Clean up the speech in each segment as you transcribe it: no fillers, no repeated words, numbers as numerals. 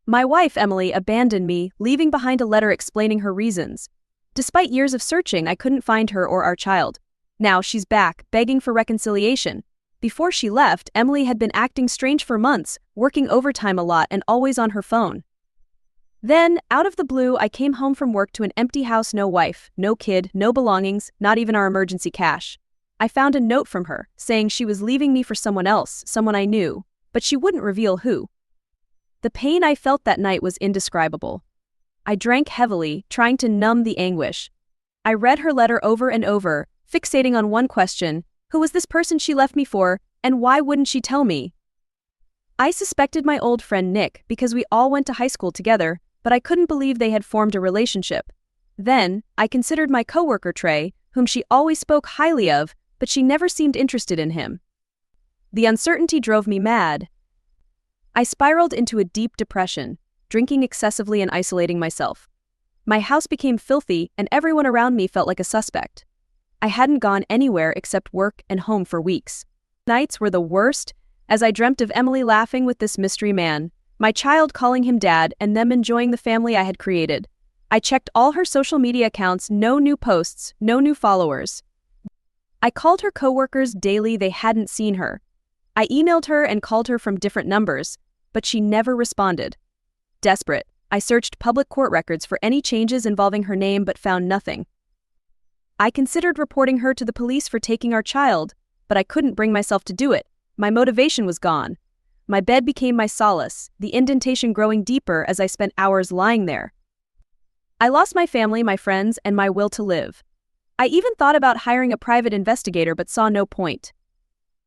My wife, Emily, abandoned me, leaving behind a letter explaining her reasons. Despite years of searching, I couldn't find her or our child. Now she's back, begging for reconciliation. Before she left, Emily had been acting strange for months, working overtime a lot and always on her phone. Then, out of the blue, I came home from work to an empty house, no wife, no kid, no belongings, not even our emergency cash. I found a note from her, saying she was leaving me for someone else, someone I knew, but she wouldn't reveal who. The pain I felt that night was indescribable. I drank heavily, trying to numb the anguish. I read her letter over and over, fixating on one question: who was this person she left me for, and why wouldn't she tell me? I suspected my old friend Nick because we all went to high school together, but I couldn't believe they had formed a relationship. Then, I considered my coworker Trey, whom she always spoke highly of, but she never seemed interested in him. The uncertainty drove me mad. I spiraled into a deep depression, drinking excessively and isolating myself. My house became filthy, and everyone around me felt like a suspect. I hadn't gone anywhere except work and home for weeks. Nights were the worst, as I dreamt of Emily laughing with this mystery man, my child calling him dad, and them enjoying the family I had created. I checked all her social media accounts, no new posts, no new followers. I called her coworkers daily, they hadn't seen her. I emailed her and called her from different numbers, but she never responded. Desperate, I searched public court records for any changes involving her name but found nothing. I considered reporting her to the police for taking our child, but I couldn't bring myself to do it. My motivation was gone. My bed became my solace, the indentation growing deeper as I spent hours lying there. I lost my family, my friends, and my will to live. I even thought about hiring a private investigator but saw no point.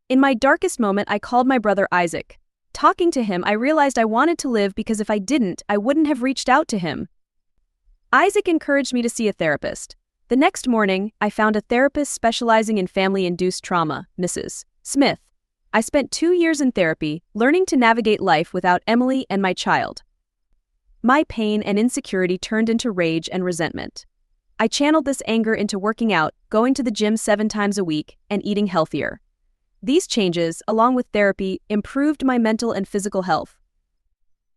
In my darkest moment, I called my brother Isaac. Talking to him, I realized I wanted to live because if I didn't, I wouldn't have reached out to him. Isaac encouraged me to see a therapist. The next morning, I found a therapist specializing in family-induced trauma, Mrs. Smith. I spent 2 years in therapy, learning to navigate life without Emily and my child. My pain and insecurity turned into rage and resentment. I channeled this anger into working out, going to the gym 7 times a week, and eating healthier. These changes, along with therapy, improved my mental and physical health.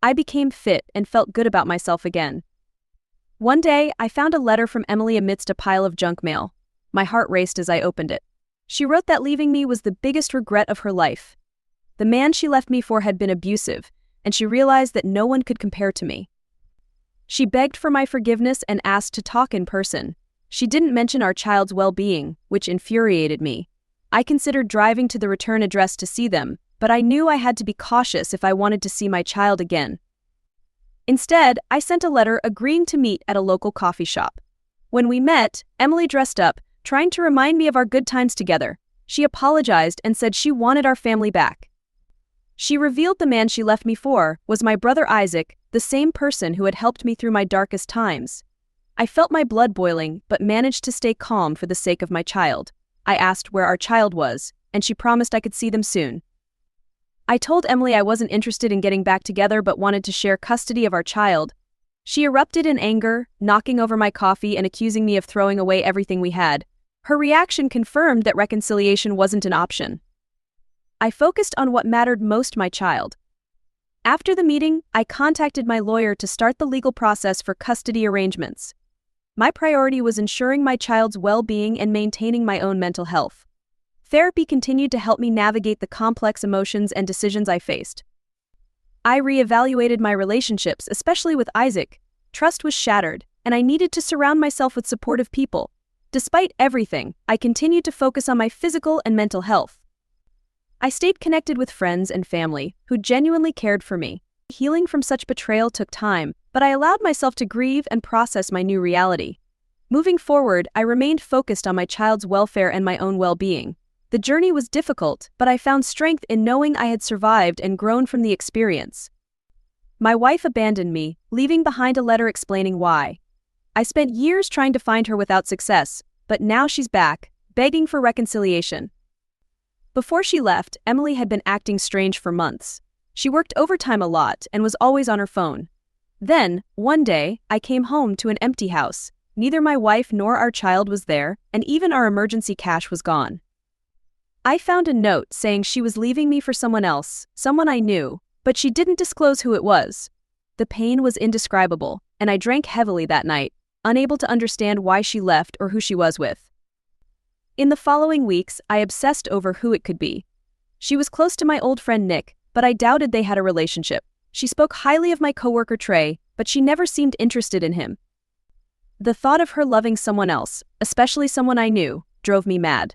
I became fit and felt good about myself again. One day, I found a letter from Emily amidst a pile of junk mail. My heart raced as I opened it. She wrote that leaving me was the biggest regret of her life. The man she left me for had been abusive, and she realized that no one could compare to me. She begged for my forgiveness and asked to talk in person. She didn't mention our child's well-being, which infuriated me. I considered driving to the return address to see them, but I knew I had to be cautious if I wanted to see my child again. Instead, I sent a letter agreeing to meet at a local coffee shop. When we met, Emily dressed up, trying to remind me of our good times together. She apologized and said she wanted our family back. She revealed the man she left me for was my brother Isaac, the same person who had helped me through my darkest times. I felt my blood boiling, but managed to stay calm for the sake of my child. I asked where our child was, and she promised I could see them soon. I told Emily I wasn't interested in getting back together but wanted to share custody of our child. She erupted in anger, knocking over my coffee and accusing me of throwing away everything we had. Her reaction confirmed that reconciliation wasn't an option. I focused on what mattered most: my child. After the meeting, I contacted my lawyer to start the legal process for custody arrangements. My priority was ensuring my child's well-being and maintaining my own mental health. Therapy continued to help me navigate the complex emotions and decisions I faced. I reevaluated my relationships, especially with Isaac. Trust was shattered, and I needed to surround myself with supportive people. Despite everything, I continued to focus on my physical and mental health. I stayed connected with friends and family who genuinely cared for me. Healing from such betrayal took time, but I allowed myself to grieve and process my new reality. Moving forward, I remained focused on my child's welfare and my own well-being. The journey was difficult, but I found strength in knowing I had survived and grown from the experience. My wife abandoned me, leaving behind a letter explaining why. I spent years trying to find her without success, but now she's back, begging for reconciliation. Before she left, Emily had been acting strange for months. She worked overtime a lot and was always on her phone. Then, one day, I came home to an empty house. Neither my wife nor our child was there, and even our emergency cash was gone. I found a note saying she was leaving me for someone else, someone I knew, but she didn't disclose who it was. The pain was indescribable, and I drank heavily that night, unable to understand why she left or who she was with. In the following weeks, I obsessed over who it could be. She was close to my old friend Nick, but I doubted they had a relationship. She spoke highly of my coworker Trey, but she never seemed interested in him. The thought of her loving someone else, especially someone I knew, drove me mad.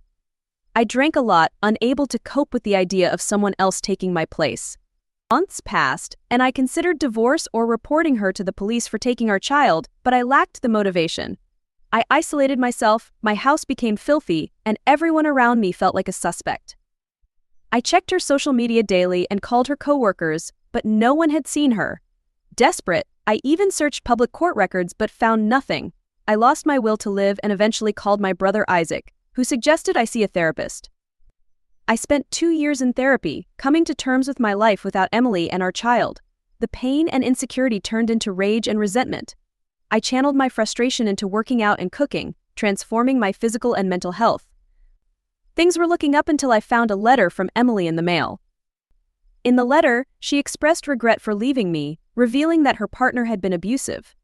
I drank a lot, unable to cope with the idea of someone else taking my place. Months passed, and I considered divorce or reporting her to the police for taking our child, but I lacked the motivation. I isolated myself, my house became filthy, and everyone around me felt like a suspect. I checked her social media daily and called her coworkers, but no one had seen her. Desperate, I even searched public court records but found nothing. I lost my will to live and eventually called my brother Isaac, who suggested I see a therapist. I spent 2 years in therapy, coming to terms with my life without Emily and our child. The pain and insecurity turned into rage and resentment. I channeled my frustration into working out and cooking, transforming my physical and mental health. Things were looking up until I found a letter from Emily in the mail. In the letter, she expressed regret for leaving me, revealing that her partner had been abusive.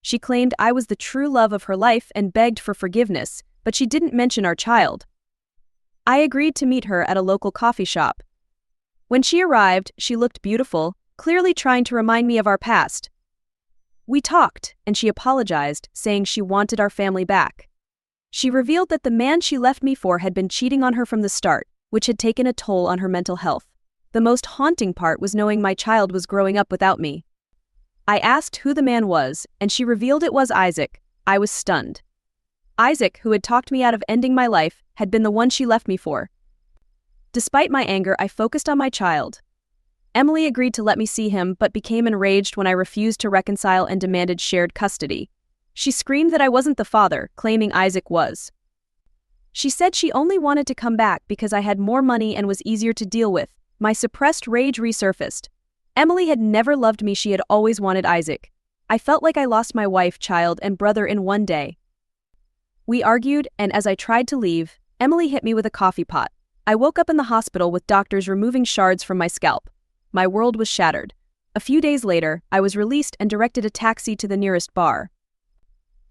She claimed I was the true love of her life and begged for forgiveness, but she didn't mention our child. I agreed to meet her at a local coffee shop. When she arrived, she looked beautiful, clearly trying to remind me of our past. We talked, and she apologized, saying she wanted our family back. She revealed that the man she left me for had been cheating on her from the start, which had taken a toll on her mental health. The most haunting part was knowing my child was growing up without me. I asked who the man was, and she revealed it was Isaac. I was stunned. Isaac, who had talked me out of ending my life, had been the one she left me for. Despite my anger, I focused on my child. Emily agreed to let me see him, but became enraged when I refused to reconcile and demanded shared custody. She screamed that I wasn't the father, claiming Isaac was. She said she only wanted to come back because I had more money and was easier to deal with. My suppressed rage resurfaced. Emily had never loved me, she had always wanted Isaac. I felt like I lost my wife, child, and brother in one day. We argued, and as I tried to leave, Emily hit me with a coffee pot. I woke up in the hospital with doctors removing shards from my scalp. My world was shattered. A few days later, I was released and directed a taxi to the nearest bar.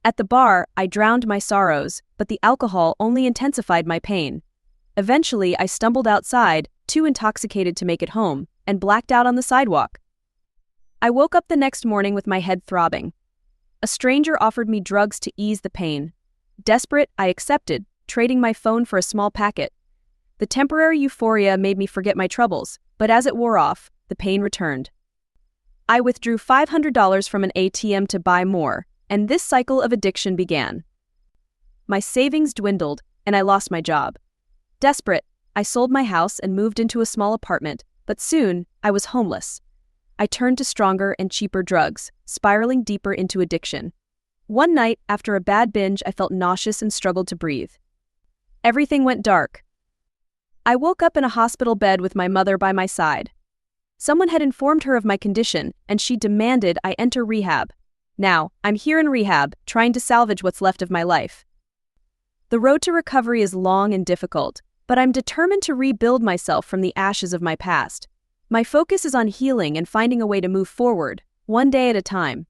At the bar, I drowned my sorrows, but the alcohol only intensified my pain. Eventually, I stumbled outside, too intoxicated to make it home, and blacked out on the sidewalk. I woke up the next morning with my head throbbing. A stranger offered me drugs to ease the pain. Desperate, I accepted, trading my phone for a small packet. The temporary euphoria made me forget my troubles, but as it wore off, the pain returned. I withdrew $500 from an ATM to buy more, and this cycle of addiction began. My savings dwindled, and I lost my job. Desperate, I sold my house and moved into a small apartment, but soon, I was homeless. I turned to stronger and cheaper drugs, spiraling deeper into addiction. One night, after a bad binge, I felt nauseous and struggled to breathe. Everything went dark. I woke up in a hospital bed with my mother by my side. Someone had informed her of my condition, and she demanded I enter rehab. Now, I'm here in rehab, trying to salvage what's left of my life. The road to recovery is long and difficult, but I'm determined to rebuild myself from the ashes of my past. My focus is on healing and finding a way to move forward, one day at a time.